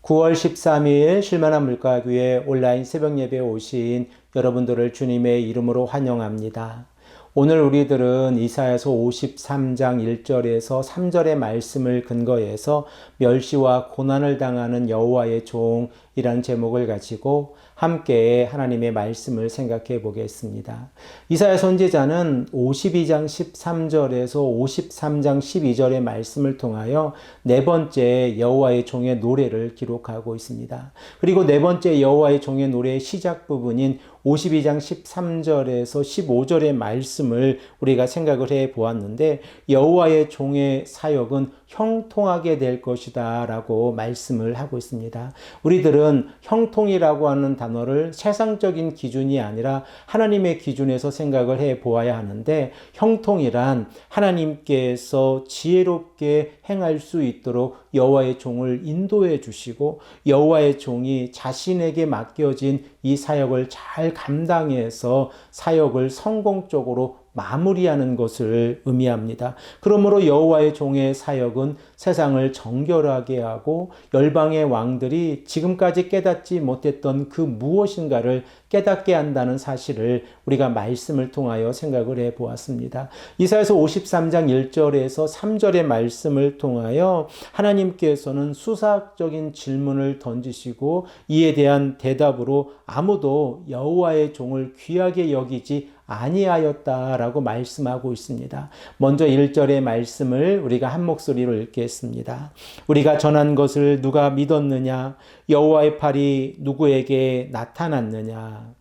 9월 13일 쉴만한 물가교회 온라인 새벽 예배에 오신 여러분들을 주님의 이름으로 환영합니다. 오늘 우리들은 이사야서 53장 1절에서 3절의 말씀을 근거해서 멸시와 고난을 당하는 여호와의 종이라는 제목을 가지고 함께 하나님의 말씀을 생각해 보겠습니다. 이사야 선지자는 52장 13절에서 53장 12절의 말씀을 통하여 네 번째 여호와의 종의 노래를 기록하고 있습니다. 그리고 네 번째 여호와의 종의 노래의 시작 부분인 52장 13절에서 15절의 말씀을 우리가 생각을 해 보았는데, 여호와의 종의 사역은 형통하게 될 것이다 라고 말씀을 하고 있습니다. 우리들은 형통이라고 하는 단어를 세상적인 기준이 아니라 하나님의 기준에서 생각을 해 보아야 하는데, 형통이란 하나님께서 지혜롭게 행할 수 있도록 여호와의 종을 인도해 주시고 여호와의 종이 자신에게 맡겨진 이 사역을 잘 감당해서 사역을 성공적으로 마무리하는 것을 의미합니다. 그러므로 여호와의 종의 사역은 세상을 정결하게 하고 열방의 왕들이 지금까지 깨닫지 못했던 그 무엇인가를 깨닫게 한다는 사실을 우리가 말씀을 통하여 생각을 해 보았습니다. 이사야서 53장 1절에서 3절의 말씀을 통하여 하나님께서는 수사학적인 질문을 던지시고 이에 대한 대답으로 아무도 여호와의 종을 귀하게 여기지 아니하였다라고 말씀하고 있습니다. 먼저 1절의 말씀을 우리가 한 목소리로 읽겠습니다. 우리가 전한 것을 누가 믿었느냐? 여호와의 팔이 누구에게 나타났느냐?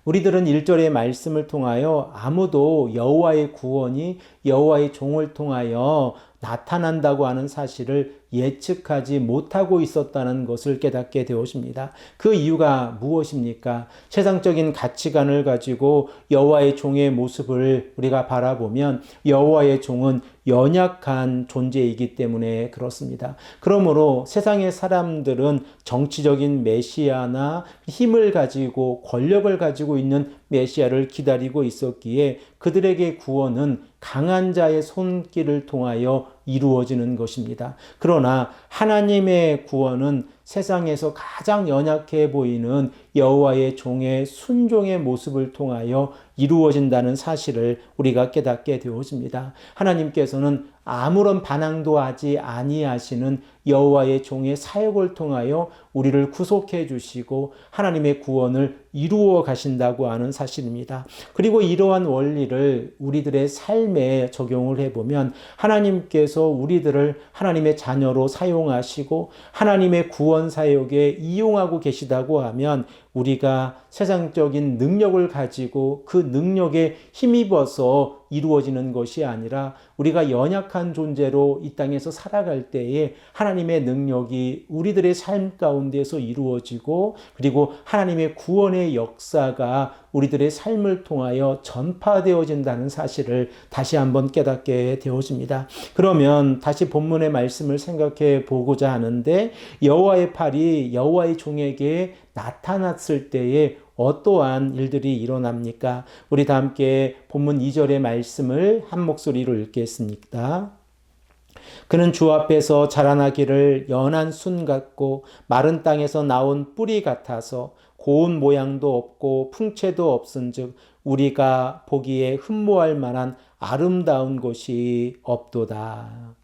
우리들은 1절의 말씀을 통하여 아무도 여호와의 구원이 여호와의 종을 통하여 나타난다고 하는 사실을 예측하지 못하고 있었다는 것을 깨닫게 되었습니다. 그 이유가 무엇입니까? 세상적인 가치관을 가지고 여호와의 종의 모습을 우리가 바라보면 여호와의 종은 연약한 존재이기 때문에 그렇습니다. 그러므로 세상의 사람들은 정치적인 메시아나 힘을 가지고 권력을 가지고 있는 메시아를 기다리고 있었기에 그들에게 구원은 강한 자의 손길을 통하여 이루어지는 것입니다. 그러나 하나님의 구원은 세상에서 가장 연약해 보이는 여호와의 종의 순종의 모습을 통하여 이루어진다는 사실을 우리가 깨닫게 되었습니다. 하나님께서는 아무런 반항도 하지 아니하시는 여호와의 종의 사역을 통하여 우리를 구속해 주시고 하나님의 구원을 이루어 가신다고 하는 사실입니다. 그리고 이러한 원리를 우리들의 삶에 적용을 해보면 하나님께서 우리들을 하나님의 자녀로 사용하시고 하나님의 구원 사역에 이용하고 계시다고 하면 우리가 세상적인 능력을 가지고 그 능력에 힘입어서 이루어지는 것이 아니라 우리가 연약한 존재로 이 땅에서 살아갈 때에 하나님의 능력이 우리들의 삶 가운데서 이루어지고 그리고 하나님의 구원의 역사가 우리들의 삶을 통하여 전파되어진다는 사실을 다시 한번 깨닫게 되어집니다. 그러면 다시 본문의 말씀을 생각해 보고자 하는데, 여호와의 팔이 여호와의 종에게 나타났을 때에 어떠한 일들이 일어납니까? 우리 다 함께 본문 2절의 말씀을 한 목소리로 읽겠습니다. 그는 주 앞에서 자라나기를 연한 순 같고 마른 땅에서 나온 뿌리 같아서 고운 모양도 없고 풍채도 없은즉 우리가 보기에 흠모할 만한 아름다운 곳이 없도다.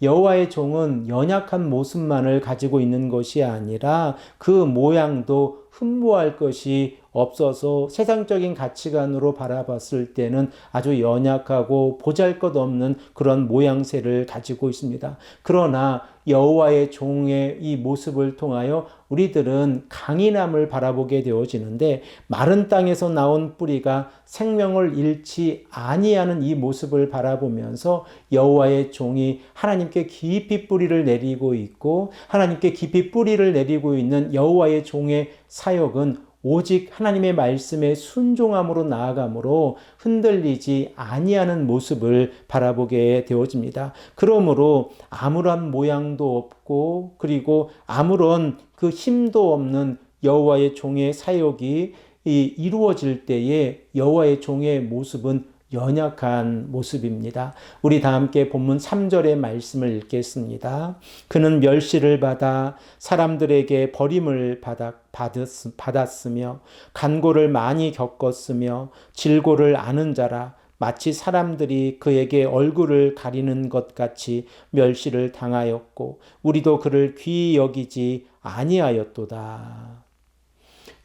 여호와의 종은 연약한 모습만을 가지고 있는 것이 아니라 그 모양도 흠모할 것이 없어서 세상적인 가치관으로 바라봤을 때는 아주 연약하고 보잘것없는 그런 모양새를 가지고 있습니다. 그러나 여호와의 종의 이 모습을 통하여 우리들은 강인함을 바라보게 되어지는데, 마른 땅에서 나온 뿌리가 생명을 잃지 아니하는 이 모습을 바라보면서 여호와의 종이 하나님께 깊이 뿌리를 내리고 있고 하나님께 깊이 뿌리를 내리고 있는 여호와의 종의 사역은 오직 하나님의 말씀에 순종함으로 나아감으로 흔들리지 아니하는 모습을 바라보게 되어집니다. 그러므로 아무런 모양도 없고 그리고 아무런 그 힘도 없는 여호와의 종의 사역이 이루어질 때에 여호와의 종의 모습은 연약한 모습입니다. 우리 다 함께 본문 3절의 말씀을 읽겠습니다. 그는 멸시를 받아 사람들에게 버림을 받았으며 간고를 많이 겪었으며 질고를 아는 자라 마치 사람들이 그에게 얼굴을 가리는 것 같이 멸시를 당하였고 우리도 그를 귀히 여기지 아니하였도다.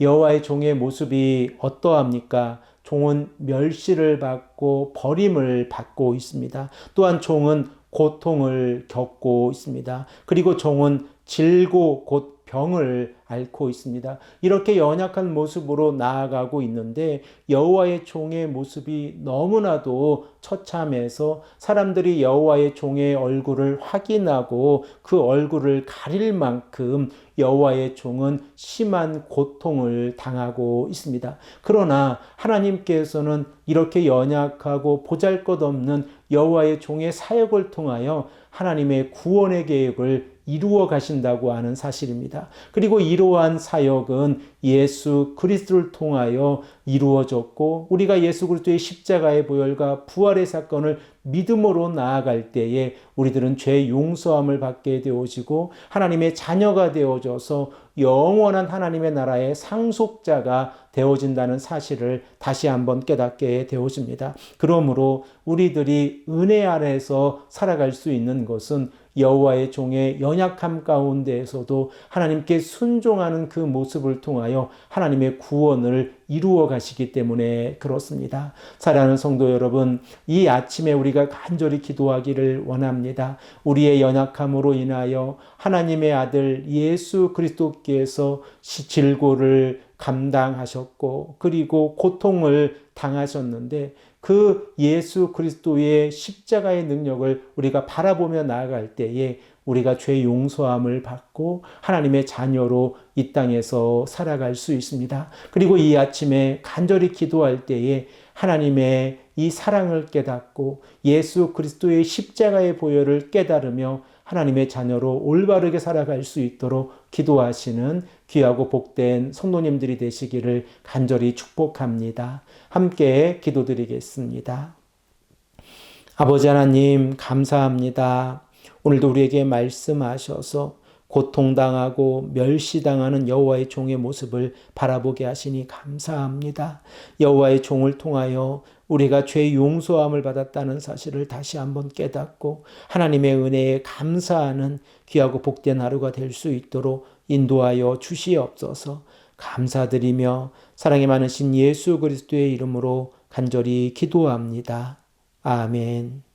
여호와의 종의 모습이 어떠합니까? 종은 멸시를 받고 버림을 받고 있습니다. 또한 종은 고통을 겪고 있습니다. 그리고 종은 질고 곧 병을 앓고 있습니다. 이렇게 연약한 모습으로 나아가고 있는데 여호와의 종의 모습이 너무나도 처참해서 사람들이 여호와의 종의 얼굴을 확인하고 그 얼굴을 가릴 만큼 여호와의 종은 심한 고통을 당하고 있습니다. 그러나 하나님께서는 이렇게 연약하고 보잘것없는 여호와의 종의 사역을 통하여 하나님의 구원의 계획을 이루어 가신다고 하는 사실입니다. 그리고 이러한 사역은 예수 그리스도를 통하여 이루어졌고 우리가 예수 그리스도의 십자가의 보혈과 부활의 사건을 믿음으로 나아갈 때에 우리들은 죄 용서함을 받게 되어지고 하나님의 자녀가 되어져서 영원한 하나님의 나라의 상속자가 되어진다는 사실을 다시 한번 깨닫게 되어집니다. 그러므로 우리들이 은혜 아래서 살아갈 수 있는 것은 여호와의 종의 연약함 가운데에서도 하나님께 순종하는 그 모습을 통하여 하나님의 구원을 이루어 가시기 때문에 그렇습니다. 사랑하는 성도 여러분, 이 아침에 우리가 간절히 기도하기를 원합니다. 우리의 연약함으로 인하여 하나님의 아들 예수 그리스도께서 질고를 감당하셨고 그리고 고통을 당하셨는데 그 예수 그리스도의 십자가의 능력을 우리가 바라보며 나아갈 때에 우리가 죄 용서함을 받고 하나님의 자녀로 이 땅에서 살아갈 수 있습니다. 그리고 이 아침에 간절히 기도할 때에 하나님의 이 사랑을 깨닫고 예수 그리스도의 십자가의 보혈을 깨달으며 하나님의 자녀로 올바르게 살아갈 수 있도록 기도하시는 귀하고 복된 성도님들이 되시기를 간절히 축복합니다. 함께 기도드리겠습니다. 아버지 하나님 감사합니다. 오늘도 우리에게 말씀하셔서 고통당하고 멸시당하는 여호와의 종의 모습을 바라보게 하시니 감사합니다. 여호와의 종을 통하여 우리가 죄 용서함을 받았다는 사실을 다시 한번 깨닫고 하나님의 은혜에 감사하는 귀하고 복된 하루가 될 수 있도록 인도하여 주시옵소서. 감사드리며 사랑이 많으신 예수 그리스도의 이름으로 간절히 기도합니다. 아멘.